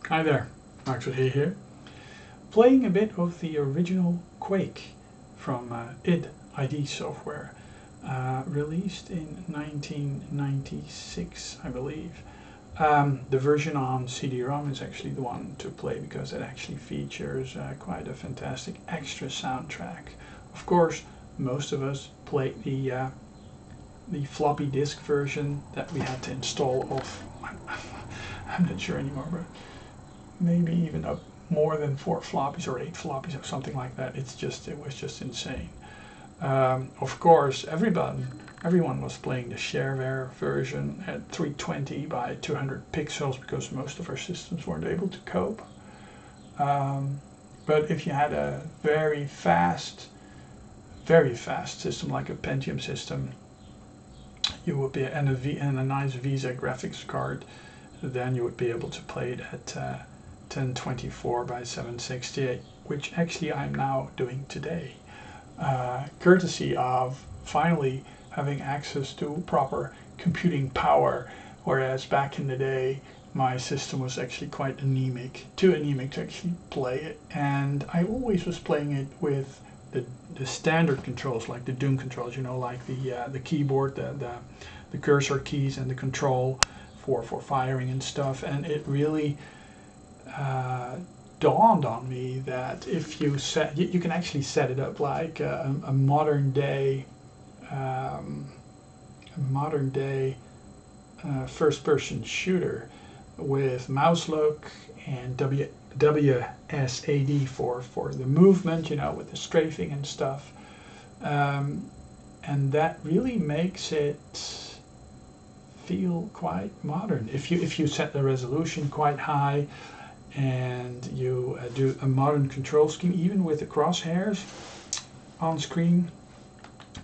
Hi there, actually here, playing a bit of the original Quake from ID Software, released in 1996, I believe. The version on CD-ROM is actually the one to play because it actually features quite a fantastic extra soundtrack. Of course, most of us played the floppy disk version that we had to install off. I'm not sure anymore, but maybe even up more than 4 floppies or 8 floppies or something like that. It was just insane. Of course, everyone was playing the shareware version at 320 by 200 pixels because most of our systems weren't able to cope. But if you had a very fast system like a Pentium system, you would be and a nice Visa graphics card, then you would be able to play it at 1024 by 768, which actually I'm now doing today, courtesy of finally having access to proper computing power, whereas back in the day my system was actually quite too anemic to actually play it, and I always was playing it with the standard controls, like the Doom controls, you know, like the keyboard, the cursor keys and the control for firing and stuff. And it really dawned on me that if you you can actually set it up like a modern day first-person shooter with mouse look and WSAD for the movement, you know, with the strafing and stuff, and that really makes it feel quite modern. If you set the resolution quite high and you do a modern control scheme, even with the crosshairs on screen,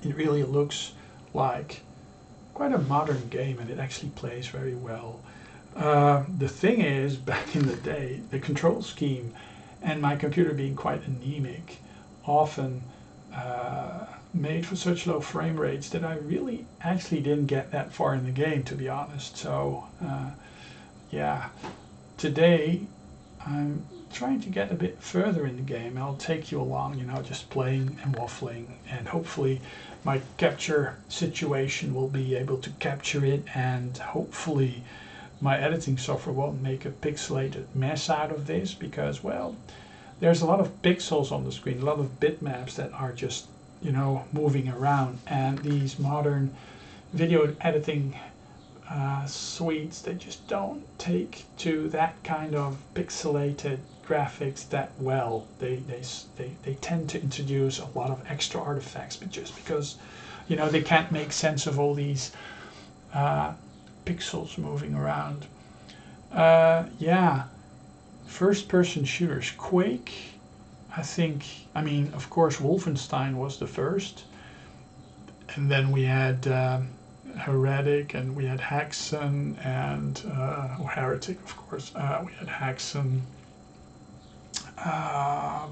it really looks like quite a modern game, and it actually plays very well. The thing is, back in the day, the control scheme and my computer being quite anemic often made for such low frame rates that I really actually didn't get that far in the game, to be honest. So yeah, today I'm trying to get a bit further in the game. I'll take you along, you know, just playing and waffling, and hopefully my capture situation will be able to capture it, and hopefully my editing software won't make a pixelated mess out of this, because, well, there's a lot of pixels on the screen, a lot of bitmaps that are just, you know, moving around, and these modern video editing suites, they just don't take to that kind of pixelated graphics that well. They tend to introduce a lot of extra artifacts, but just because, you know, they can't make sense of all these pixels moving around. Yeah, first-person shooters. Quake, I mean, of course, Wolfenstein was the first, and then we had Heretic, and we had Hexen, and Heretic, of course. We had Hexen,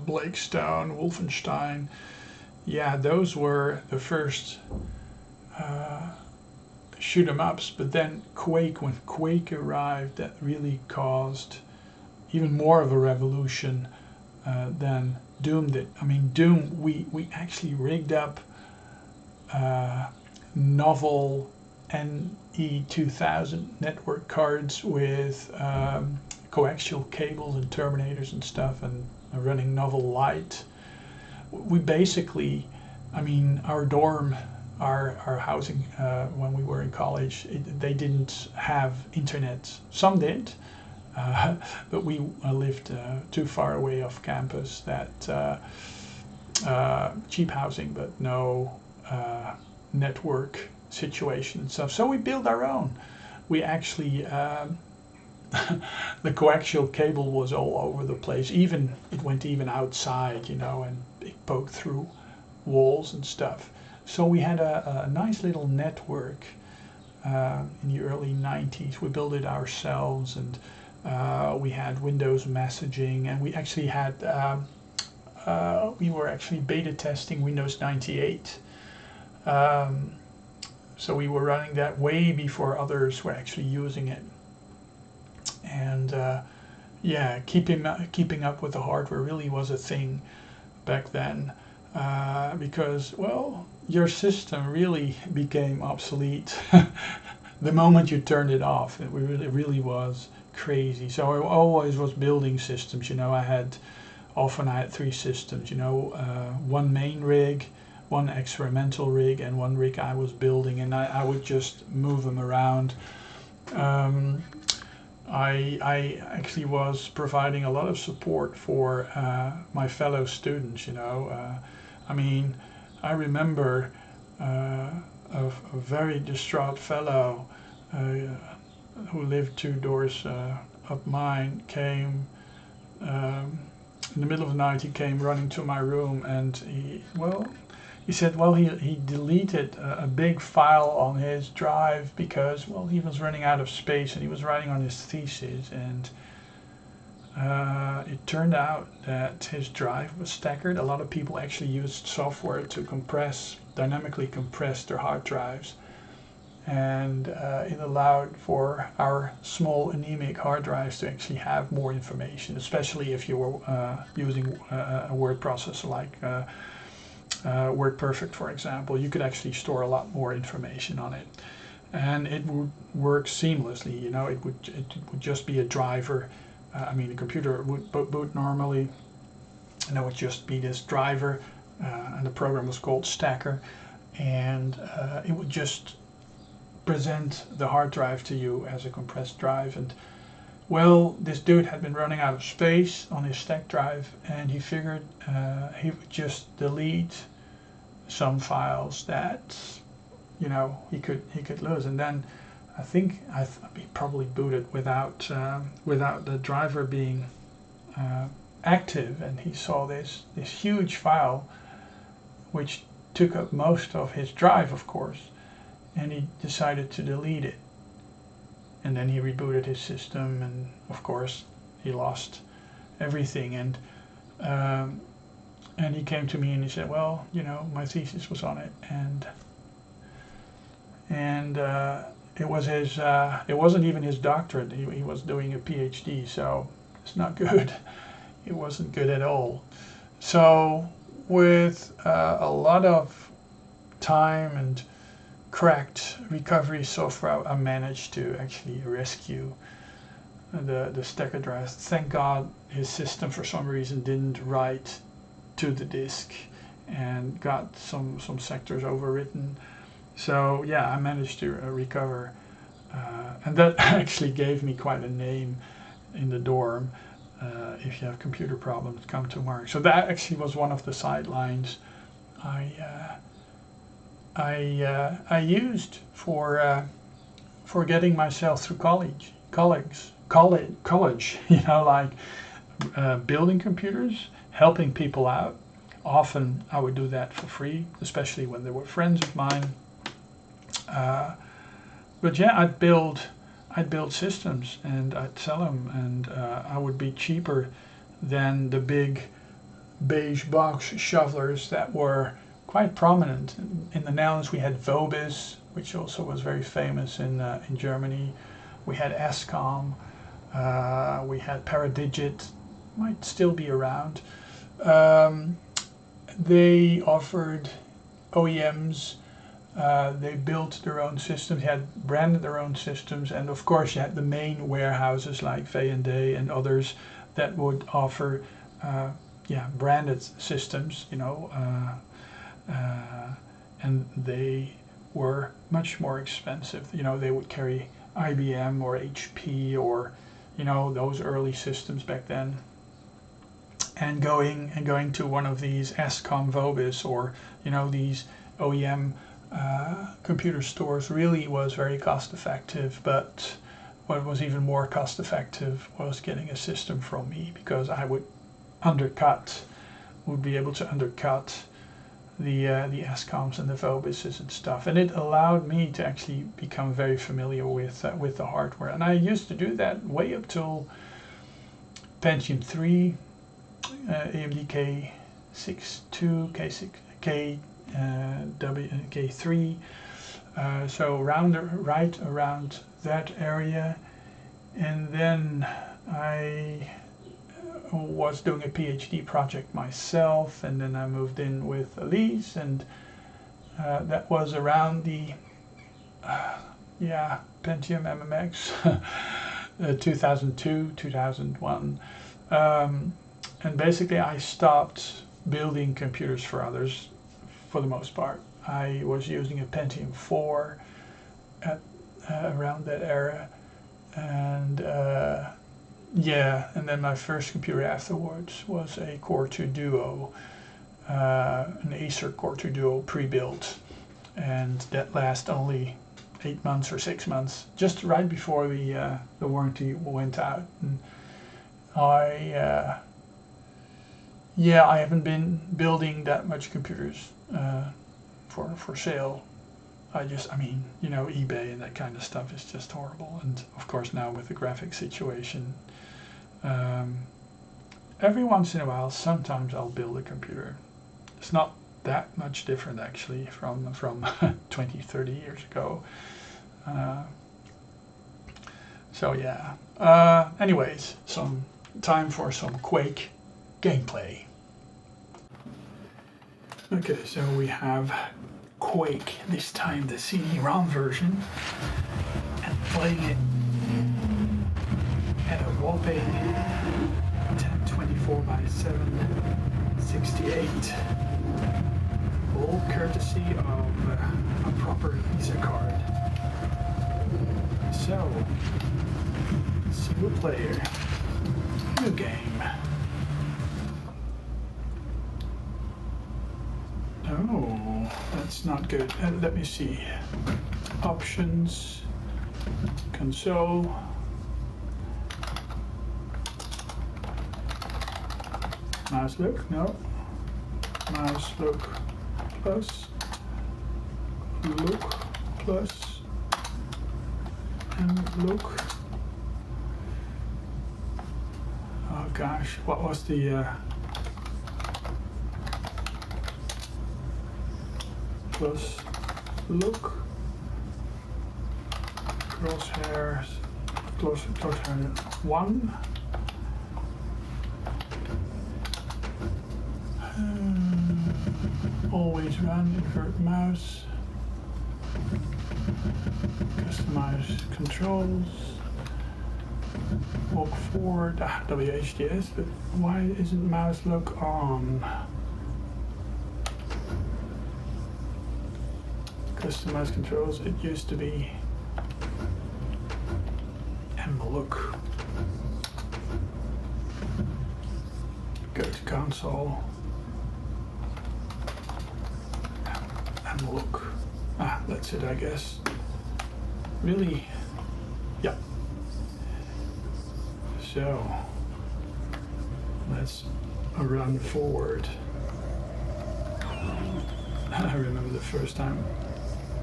Blakestone, Wolfenstein. Yeah, those were the first shoot 'em ups. But then Quake, when Quake arrived, that really caused even more of a revolution than Doom did. I mean, Doom, we actually rigged up novel NE2000 network cards with coaxial cables and terminators and stuff, and running novel light. We basically, I mean, our dorm, our housing, when we were in college, they didn't have internet. Some did, but we lived too far away off campus that cheap housing, but no network situation and stuff. So we built our own. We actually the coaxial cable was all over the place. It went even outside, you know, and it poked through walls and stuff. So we had a nice little network in the early 90s. We built it ourselves, and we had Windows messaging, and we actually had we were actually beta testing Windows 98. So we were running that way before others were actually using it. And yeah, keeping up with the hardware really was a thing back then, because, well, your system really became obsolete the moment you turned it off. It really was crazy. So I always was building systems. You know, often I had 3 systems. You know, one main rig, one experimental rig, and one rig I was building, and I would just move them around. I actually was providing a lot of support for my fellow students, you know. I mean, I remember a very distraught fellow who lived 2 doors up mine came in the middle of the night. He came running to my room, and he said, well, he deleted a big file on his drive because, well, he was running out of space and he was writing on his thesis, and it turned out that his drive was staggered. A lot of people actually used software to dynamically compress their hard drives, and it allowed for our small anemic hard drives to actually have more information, especially if you were using a word processor like WordPerfect, for example. You could actually store a lot more information on it, and it would work seamlessly. You know, it would just be a driver. I mean, the computer would boot normally, and it would just be this driver, and the program was called Stacker, and it would just present the hard drive to you as a compressed drive. And, well, this dude had been running out of space on his stack drive, and he figured he would just delete some files that, you know, he could lose. And then I think he probably booted without the driver being active, and he saw this huge file which took up most of his drive, of course, and he decided to delete it. And then he rebooted his system, and of course he lost everything. And he came to me and he said, well, you know, my thesis was on it, and it was his it wasn't even his doctorate. He was doing a PhD, so it's not good. It wasn't good at all. So with a lot of time and cracked recovery software, I managed to actually rescue the stacker drive. Thank God his system for some reason didn't write to the disk and got some sectors overwritten. So yeah, I managed to recover, and that actually gave me quite a name in the dorm. If you have computer problems, come to Mark. So that actually was one of the sidelines I used for getting myself through college. You know, like building computers, helping people out. Often I would do that for free, especially when they were friends of mine. But yeah, I'd build systems and I'd sell them, and I would be cheaper than the big beige box shovelers that were quite prominent. In the Netherlands we had Vobis, which also was very famous in Germany. We had Escom, we had Paradigit, might still be around. They offered OEMs. They built their own systems, they had branded their own systems, and of course you had the main warehouses like V&D and others that would offer branded systems, you know, and they were much more expensive. You know, they would carry IBM or HP or, you know, those early systems back then. And going to one of these Escom, Vobis, or, you know, these OEM computer stores really was very cost effective. But what was even more cost effective was getting a system from me, because I would be able to undercut the Escoms and the Vobises and stuff, and it allowed me to actually become very familiar with the hardware. And I used to do that way up till Pentium 3, AMD K62, K3, so right around that area. And then I was doing a PhD project myself, and then I moved in with Elise, and that was around the Pentium MMX 2002, 2001, and basically I stopped building computers for others for the most part. I was using a Pentium 4 at around that era, and and then my first computer afterwards was a Core 2 Duo, an Acer Core 2 Duo pre-built, and that lasted only 8 months or 6 months, just right before the warranty went out. And I haven't been building that much computers for sale. eBay and that kind of stuff is just horrible. And of course now with the graphic situation, every once in a while, sometimes I'll build a computer. It's not that much different actually from 20, 30 years ago. Anyways, some time for some Quake gameplay. Okay, so we have Quake, this time the CD-ROM version, and playing it at a whopping 1024 by 768, all courtesy of a proper Visa card. So, single player, new game. Oh, that's not good. Let me see. Options, console. Mouse look, no. Mouse look plus, look plus, and look. Oh gosh, what was the plus look, crosshairs, crosshair 1. Always run, invert mouse, customize controls, walk forward, WHDS, but why isn't mouse look on? Customize controls, it used to be look. Go to console. Look. That's it, I guess. Really? Yeah. So, let's run forward. I remember the first time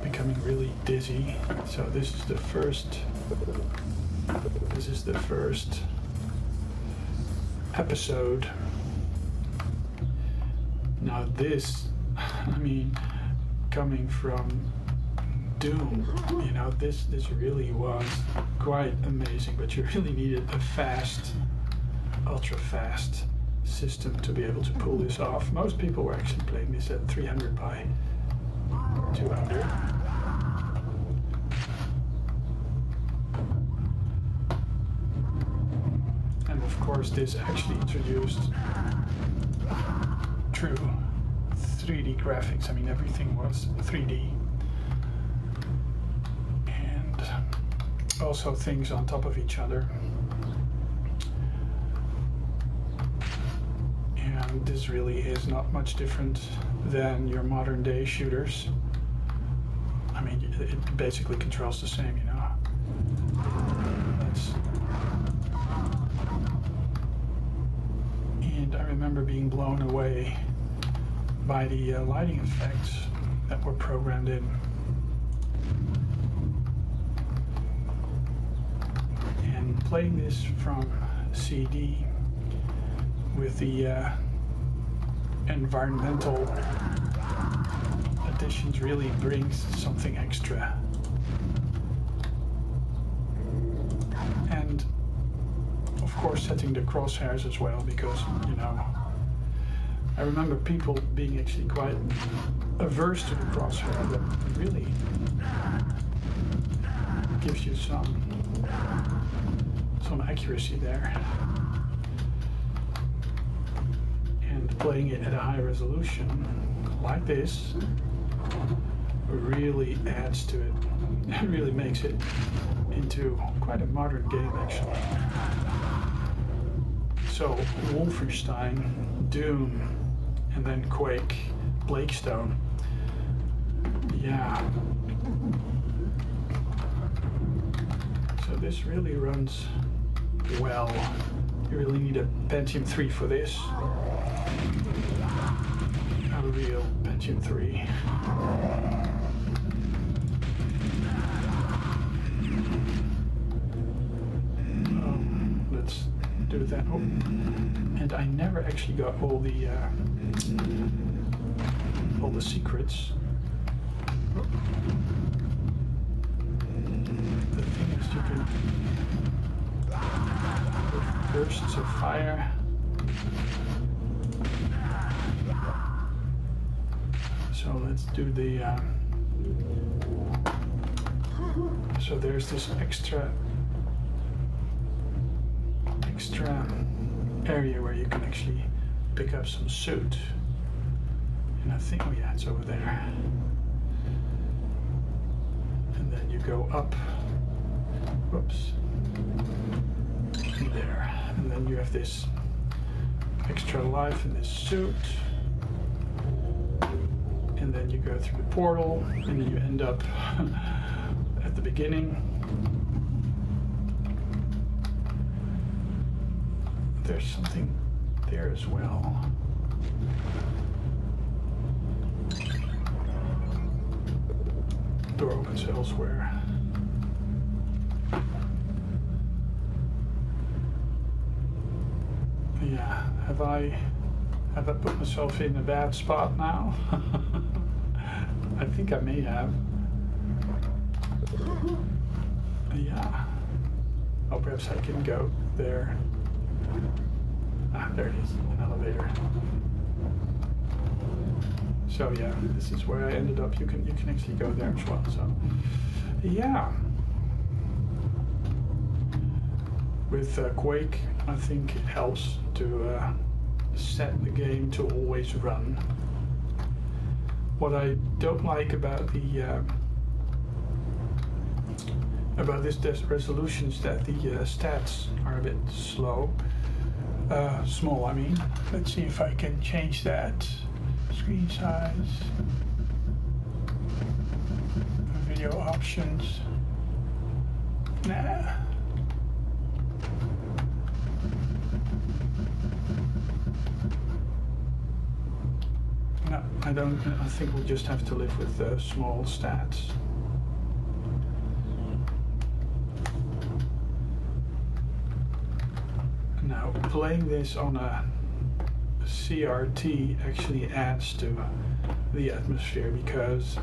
becoming really dizzy. So this is the first episode. Now this, I mean, coming from Doom, you know, this really was quite amazing, but you really needed a fast, ultra fast system to be able to pull this off. Most people were actually playing this at 300 by 200. And of course this actually introduced true 3D graphics. I mean, everything was 3D. And also things on top of each other. And this really is not much different than your modern day shooters. I mean, it basically controls the same, you know. And I remember being blown away by the lighting effects that were programmed in. And playing this from CD with the environmental additions really brings something extra. And of of course setting the crosshairs as well, because you know, I remember people being actually quite averse to the crosshair, that really gives you some accuracy there. And playing it at a high resolution like this really adds to it. It really makes it into quite a modern game actually. So Wolfenstein, Doom, and then Quake, Blakestone. Yeah. So this really runs well. You really need a Pentium 3 for this. A real Pentium 3. Let's do that. Oh, and I never actually got all the secrets. Oh. The thing is, you can bursts of fire. So let's do the. So there's this extra area where you can actually pick up some soot. And I think, oh yeah, it's over there. And then you go up. Whoops. There. And then you have this extra life in this suit. And then you go through the portal, and then you end up at the beginning. There's something there as well. Door opens elsewhere. Yeah, have I put myself in a bad spot now? I think I may have. Yeah. Oh, perhaps I can go there. Ah, there it is, an elevator. So yeah, this is where I ended up. You can actually go there as well. So yeah. With Quake, I think it helps to set the game to always run. What I don't like about the this resolution is that the stats are a bit small. I mean. Let's see if I can change that. Screen size, video options. Nah. No, I don't. I think we'll just have to live with small stats. Now, playing this on a CRT actually adds to the atmosphere because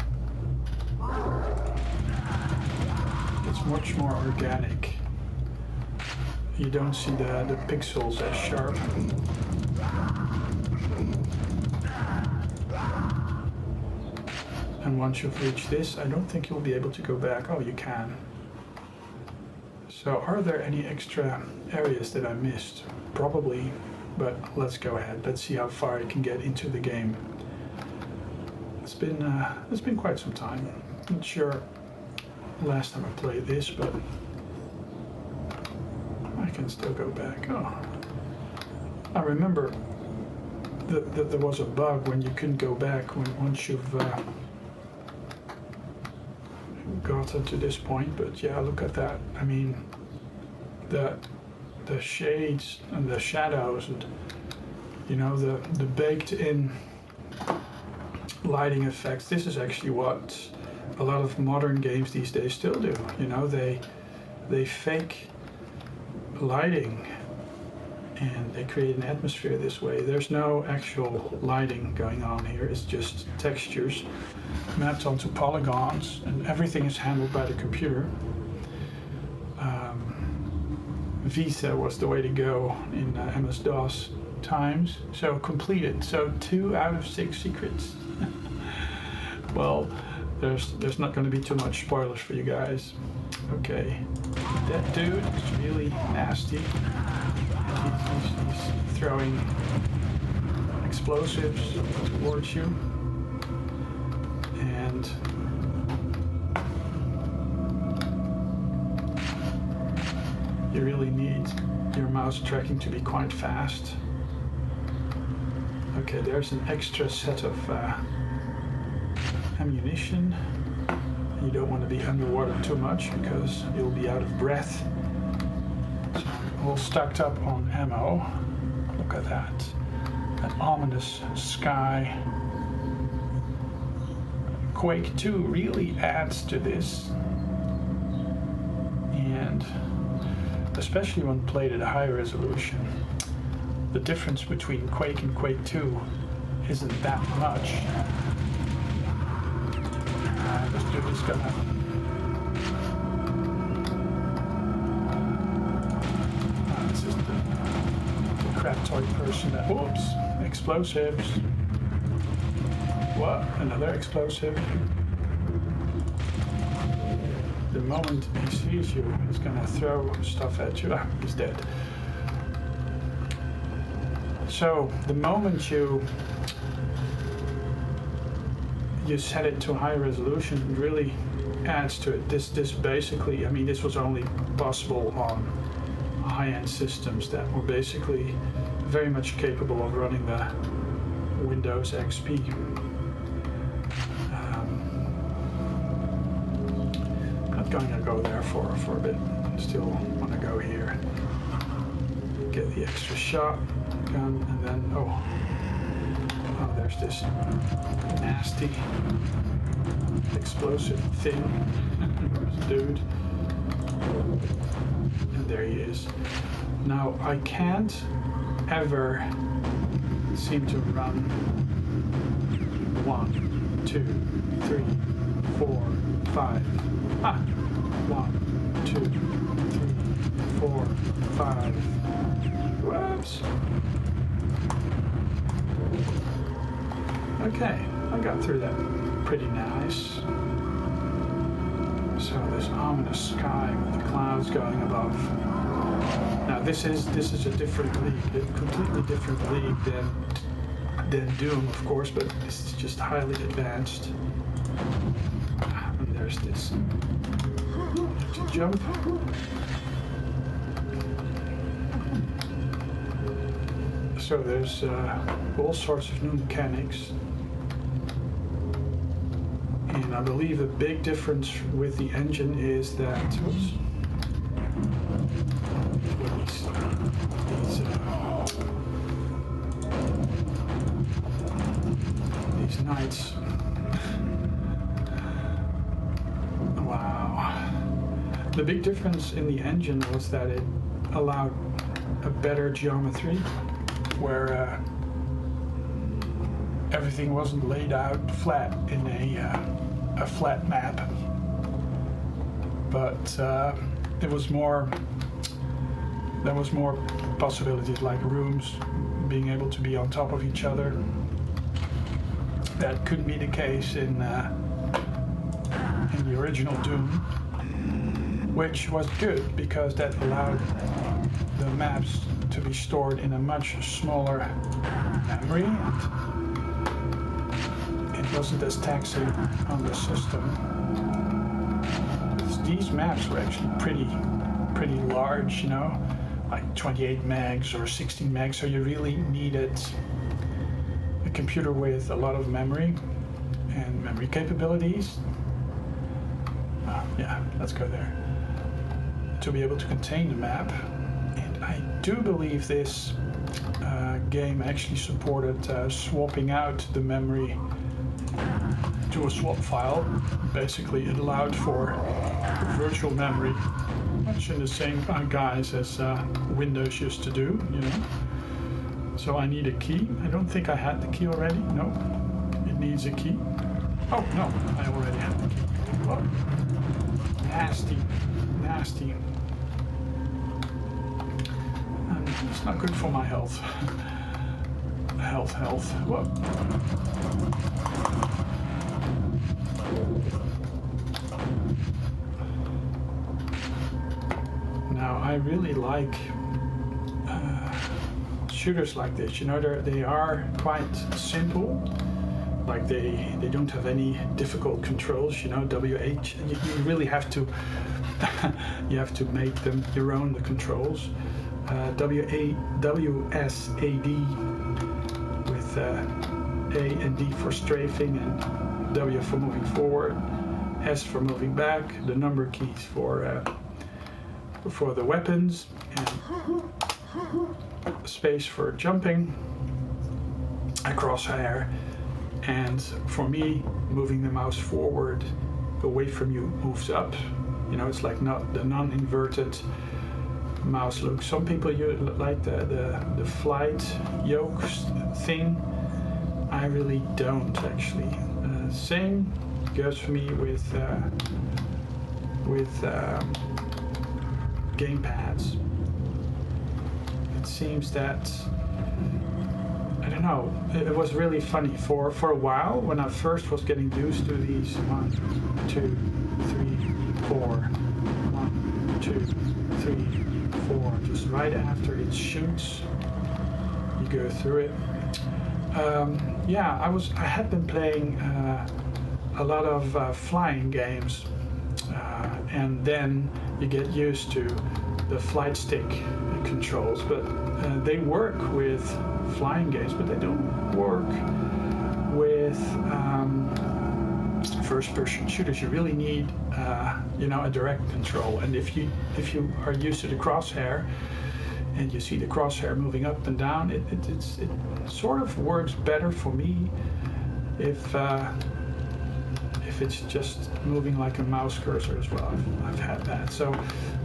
it's much more organic. You don't see the pixels as sharp. And once you've reached this, I don't think you'll be able to go back. Oh, you can. So are there any extra areas that I missed? Probably, but let's go ahead. Let's see how far I can get into the game. It's been quite some time. Not sure last time I played this, but I can still go back. Oh, I remember that there was a bug when you couldn't go back once you've gotten to this point. But yeah, look at that. I mean, the shades and the shadows, and you know, the baked in lighting effects. This is actually what a lot of modern games these days still do. You know, they fake lighting and they create an atmosphere this way. There's no actual lighting going on here. It's just textures mapped onto polygons, and everything is handled by the computer. Visa was the way to go in MS-DOS times. So completed. So 2 out of 6 secrets. Well, there's not going to be too much spoilers for you guys. Okay, that dude is really nasty. He's throwing explosives towards you, and you really need your mouse tracking to be quite fast. Okay, there's an extra set of ammunition. You don't want to be underwater too much because you'll be out of breath. So all stacked up on ammo. Look at that. An ominous sky. Quake 2 really adds to this. And especially when played at a high resolution, the difference between Quake and Quake 2 isn't that much. This dude is gonna... this is the crap toy person that... Oops! Explosives. What? Another explosive. The moment he sees you, he's gonna throw stuff at you. Ah, he's dead. So, the moment you set it to high resolution, it really adds to it. This basically, I mean, this was only possible on high-end systems that were basically very much capable of running the Windows XP. Not going to go there for a bit. Still want to go here. Get the extra shot gun, and then oh, there's this nasty explosive thing. Dude. And there he is. Now I can't ever seem to run 1, 2, 3, 4, 5. Ah! 1, 2, 3, 4, 5. Whoops. Okay, I got through that pretty nice. So this ominous sky with the clouds going above. Now this is a different league, a completely different league than Doom, of course, but this is just highly advanced. And there's this. To jump. So there's all sorts of new mechanics. And I believe a big difference with the engine is that these knights. Wow. The big difference in the engine was that it allowed a better geometry, where everything wasn't laid out flat in a flat map, but there was more possibilities, like rooms being able to be on top of each other. That couldn't be the case in the original Doom, which was good because that allowed the maps to be stored in a much smaller memory, and it wasn't as taxing on the system. These maps were actually pretty large, you know, like 28 megs or 16 megs, so you really needed a computer with a lot of memory and memory capabilities. Yeah, let's go there. To be able to contain the map. I do believe this game actually supported swapping out the memory to a swap file. Basically, it allowed for virtual memory, much in the same guise as Windows used to do, you know. So I need a key. I don't think I had the key already. No, it needs a key. Oh, no, I already have the key. Oh. Nasty, nasty. It's not good for my health. Health. Whoa. Now I really like shooters like this. You know, they are quite simple. Like they don't have any difficult controls. You know, WH. You really have to you have to make them your own, the controls. WSAD with A and D for strafing and W for moving forward, S for moving back, the number keys for the weapons, and space for jumping, a crosshair, and for me, moving the mouse forward away from you moves up. You know, it's like not the non-inverted mouse look. Some people like the flight yoke thing. I really don't actually. Same goes for me with game pads. It seems that, I don't know, it was really funny for a while when I first was getting used to these 1, 2, 3, 4, 1, 2, 3, 4, just right after it shoots, you go through it. Yeah, I had been playing a lot of flying games, and then you get used to the flight stick controls, but they work with flying games, but they don't work with first-person shooters. You really need, you know, a direct control. And if you are used to the crosshair, and you see the crosshair moving up and down, it sort of works better for me if it's just moving like a mouse cursor as well. I've had that. So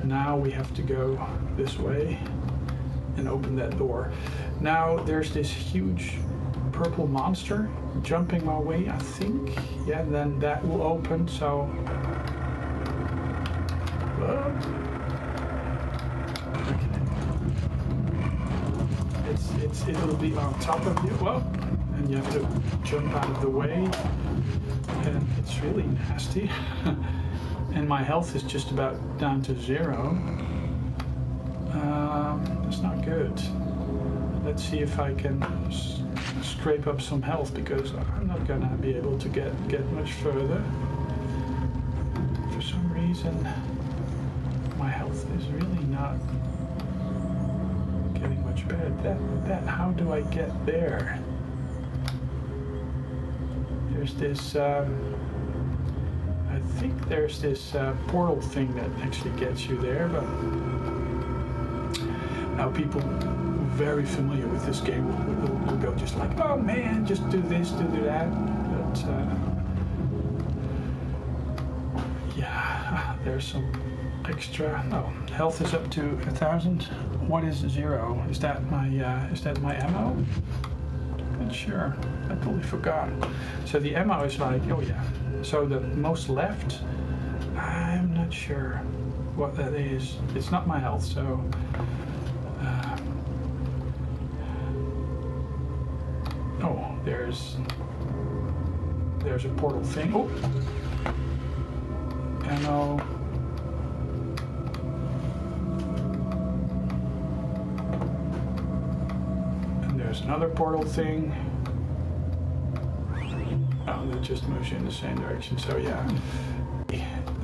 now we have to go this way and open that door. Now there's this huge purple monster jumping my way, I think. Yeah, then that will open, so... It'll be on top of you, and you have to jump out of the way, and it's really nasty. And my health is just about down to 0. It's not good. Let's see if I can scrape up some health, because I'm not gonna be able to get much further. For some reason, my health is really not getting much better. How do I get there? There's this, I think there's this portal thing that actually gets you there, but now people very familiar with this game will go just like, oh man, just do this, do that. But yeah, there's some extra. No, health is up to 1,000. What is 0? Is that my ammo? Not sure. I totally forgot. So the ammo is like, oh yeah. So the most left, I'm not sure what that is. It's not my health, so. Oh, there's a portal thing. Oh, ammo. There's another portal thing. Oh, that just moves you in the same direction. So yeah,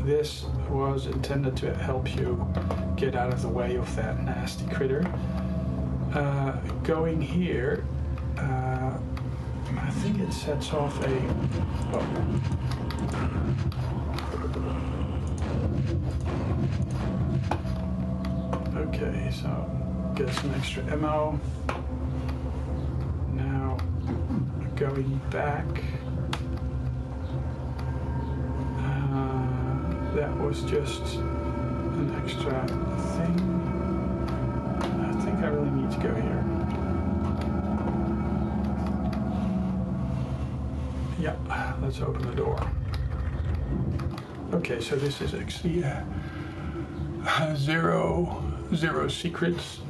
this was intended to help you get out of the way of that nasty critter. Going here, I think it sets off a... Oh. Okay, so get some extra ammo. Now, going back. That was just an extra thing. I think I really need to go here. Yeah, let's open the door. Okay, so this is actually zero secrets.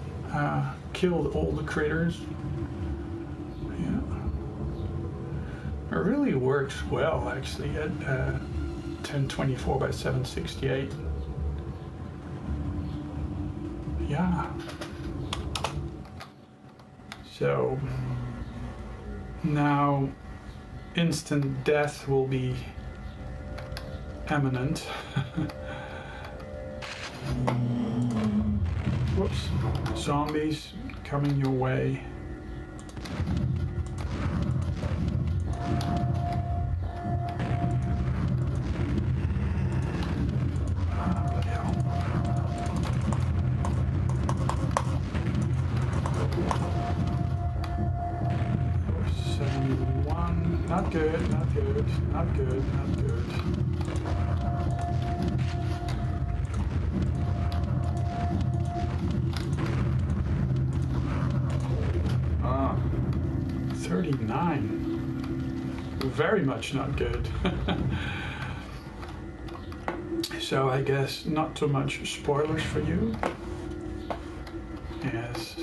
killed all the critters. Yeah. It really works well actually at 1024 by 768. Yeah. So now instant death will be imminent. Whoops. Zombies coming your way. Bloody hell. Not good, not good, not good, not good. Ah, 39. Very much not good. So I guess not too much spoilers for you. Yes.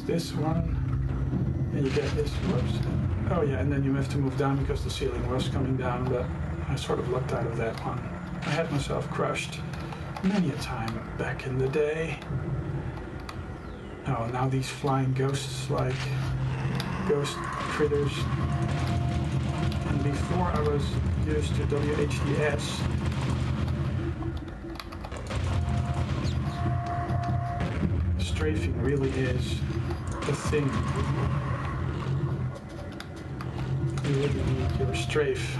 This one, and you get this, whoops. Oh yeah, and then you have to move down because the ceiling was coming down, but I sort of lucked out of that one. I had myself crushed many a time back in the day. Oh, now these flying ghosts, like ghost critters. And before I was used to WHDS, strafing really is the thing. You really need your strafe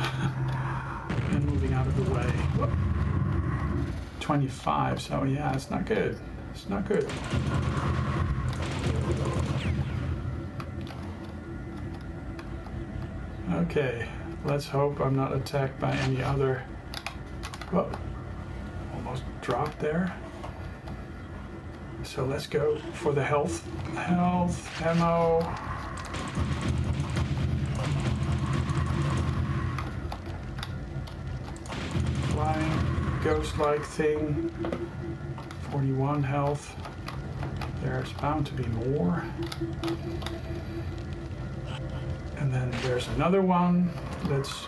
and moving out of the way. Whoop. 25, so yeah, it's not good. It's not good. Okay, let's hope I'm not attacked by any other. Whoa, almost dropped there. So let's go for the health. Health, ammo. Flying ghost-like thing. 41 health. There's bound to be more. And then there's another one. Let's...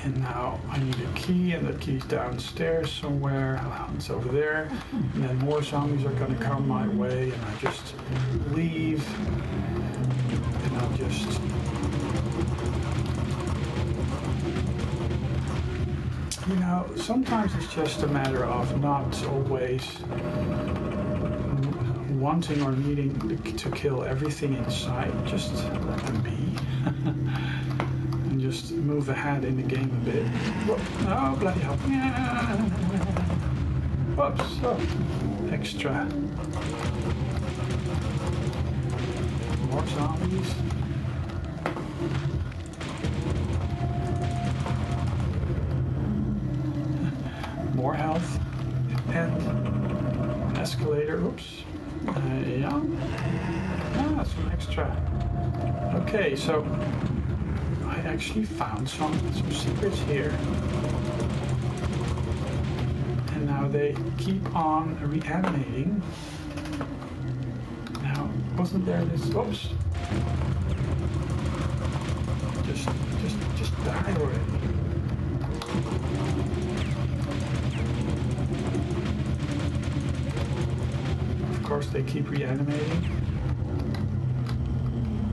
And now I need a key, and the key's downstairs somewhere. It's over there. And then more zombies are gonna come my way, and I just leave. And I'll just... You know, sometimes it's just a matter of not always wanting or needing to kill everything in sight. Just let them be. And just move ahead in the game a bit. Whoop. Oh, bloody hell. Whoops. Oh, extra. More zombies. More health. And an escalator. Oops. Yeah. Ah, some extra. Okay, so I actually found some secrets here. And now they keep on reanimating. Now, wasn't there this... Oops. Just die already. Of course, they keep reanimating.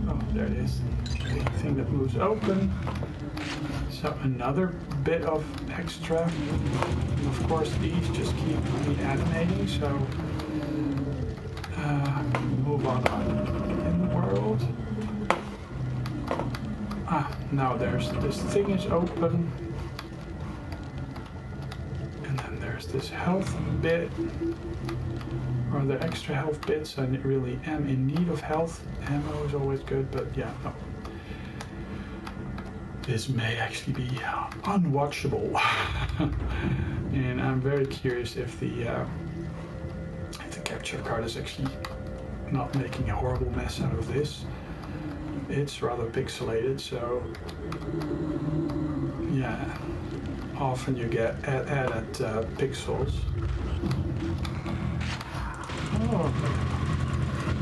Oh, there it is. The thing that moves open. So another bit of extra. And of course, these just keep reanimating. So move on in the world. Ah, now there's this thing is open. And then there's this health bit. Or the extra health bits. I really am in need of health. Ammo is always good, but yeah, no. This may actually be unwatchable. And I'm very curious if the capture card is actually not making a horrible mess out of this. it's rather pixelated, so yeah, often you get added pixels. Oh.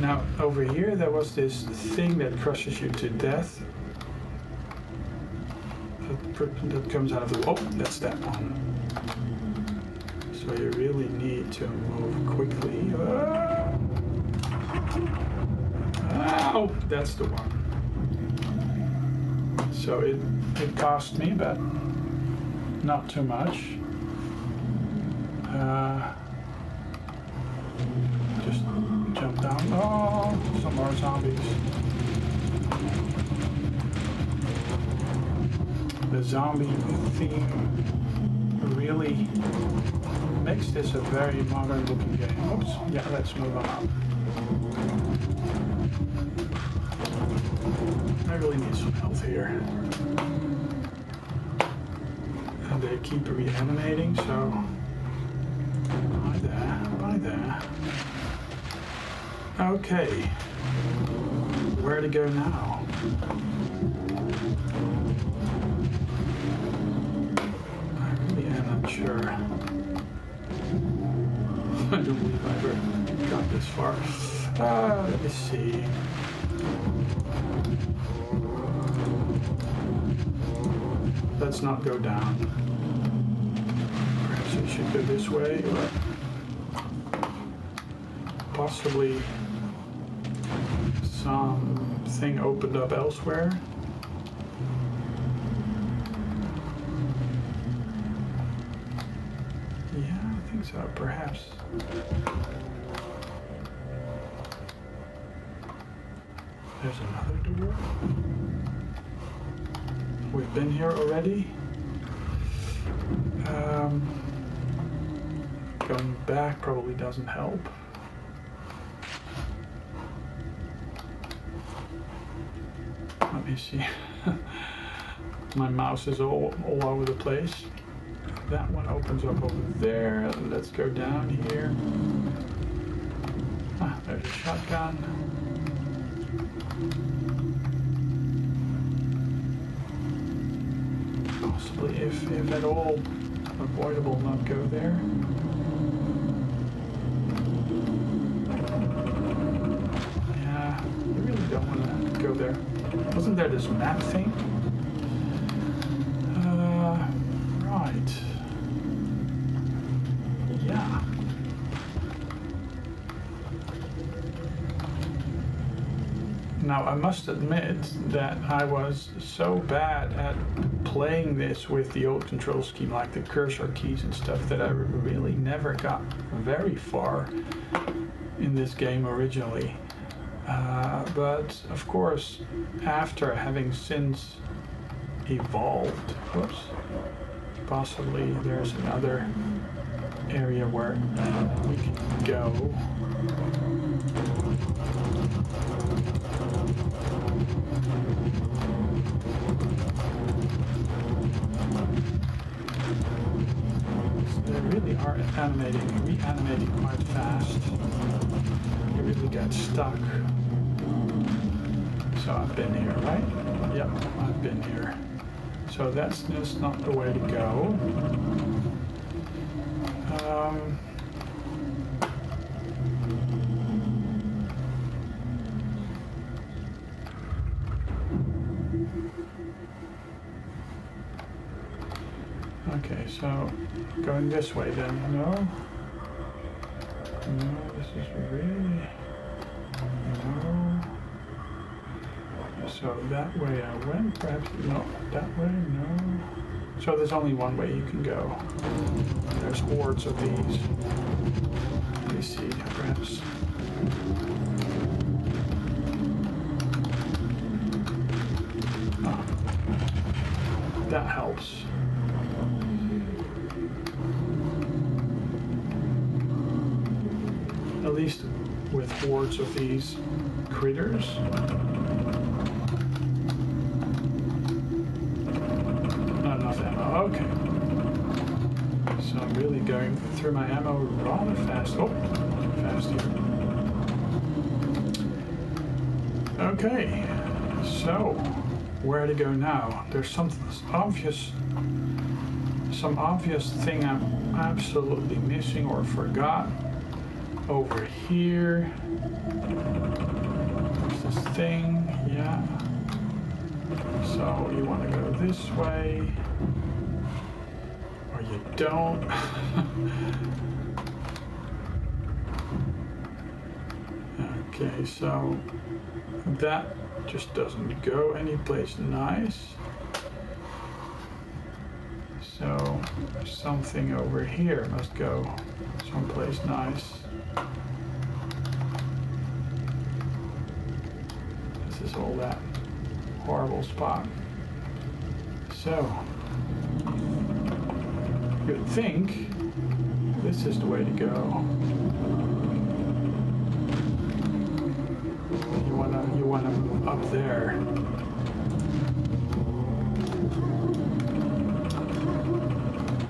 Now over here there was this thing that crushes you to death. That comes out of the... Oh, that's that one. So you really need to move quickly. Oh, that's the one. So it cost me, but not too much. Just jump down. Oh, some more zombies. The zombie theme really makes this a very modern looking game. Oops, yeah, let's move on up. I really need some health here. And they keep reanimating, so... Hi there, hi there. Okay. Where to go now? Sure. I don't believe I ever got this far. Let me see. Let's not go down. Perhaps I should go this way, or possibly something opened up elsewhere. So perhaps there's another door. We've been here already. Going back probably doesn't help. Let me see. My mouse is all over the place. That one opens up over there. Let's go down here. Ah, there's a shotgun. Possibly, if at all avoidable, not go there. Yeah, you really don't want to go there. Wasn't there this map thing? Right. Yeah. Now I must admit that I was so bad at playing this with the old control scheme, like the cursor keys and stuff, that I really never got very far in this game originally. But of course, after having since evolved, whoops, possibly there's another area where we can go. So they really are reanimating quite fast. You really get stuck. So I've been here, right? Yep, I've been here. So that's just not the way to go. Okay, so going this way then. No, this is really, no. So that way I went, perhaps, no, that way, no. So there's only one way you can go. There's hordes of these. Let me see, perhaps. Oh, that helps. At least with hordes of these critters. Okay, so I'm really going through my ammo rather fast. Oh, too fast here. Okay, So, where to go now? There's some obvious thing I'm absolutely missing or forgot. Over here, there's this thing, yeah. So you want to go this way, or you don't. Okay, so that just doesn't go anyplace nice. So something over here must go someplace nice. This is all that horrible spot. So you'd think this is the way to go. You want them up there.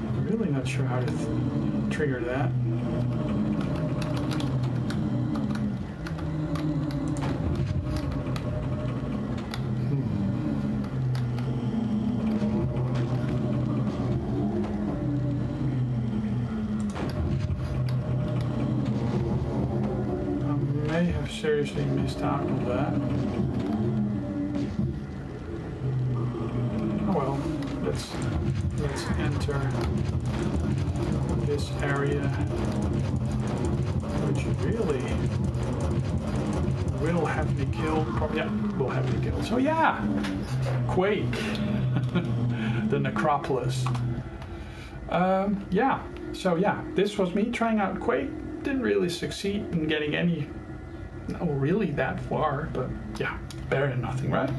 I'm really not sure how to trigger that. Seriously missed out on that. Oh well, let's enter this area, which really will have me killed. Yeah, will have me killed. So yeah, Quake, the necropolis. Yeah. So yeah, this was me trying out Quake. Didn't really succeed in getting any. Not really that far, but yeah, better than nothing, right?